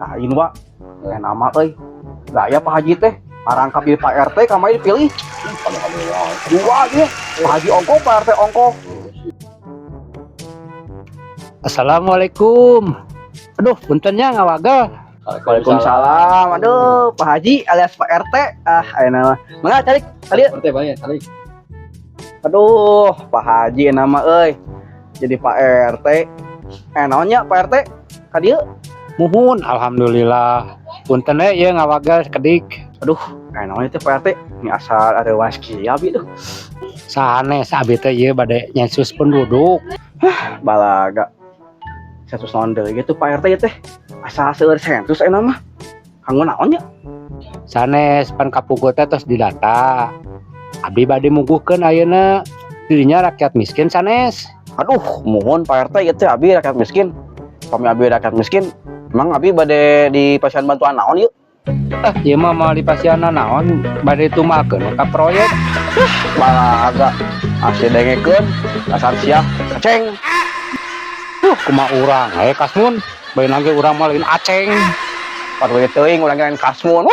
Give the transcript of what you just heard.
Kain Pak. Nama gaya Pak Haji teh. Arangkap jadi Pak RT kamari dipilih. Dua dia. Pak Haji ongko, Pak RT ongko. Assalamualaikum. Aduh, puntennya ngawagal. Waalaikumsalam. Aduh, Pak Haji alias Pak RT. Nama. Mangga cari tadi. RT banyak kali. Aduh, Pak Haji nama jadi Pak RT. Naonnya Pak RT? Kadieu. Muhun, alhamdulillah. Puntennya ya ngawagal kedik. Aduh, naonnya teh Pak RT? Ini asal ada waski abi tuh. Sanes abi teh ieu bade nyensus penduduk. Balaga. Sensus naon deui gitu Pak RT ya teh. Asal seueur sensus mah. Kanggo naonnya? Sanes pan kapugut teh tos didata. Abdi bade muguhkeun ayeuna dirinya rakyat miskin sanes. Aduh, mohon Pak RT ya teh abi rakyat miskin. Pami abi rakyat miskin, emang abi bade di pasien bantuan naon yuk? Ieu mah mau dipasiana naon bade tumalkeun ka proyek. Balaga. Asli dengekeun, dasar sia, kaceng. Kumaha urang kasmun, bae nage urang mah lain aceng. Paruh teuing urang lain kasmun.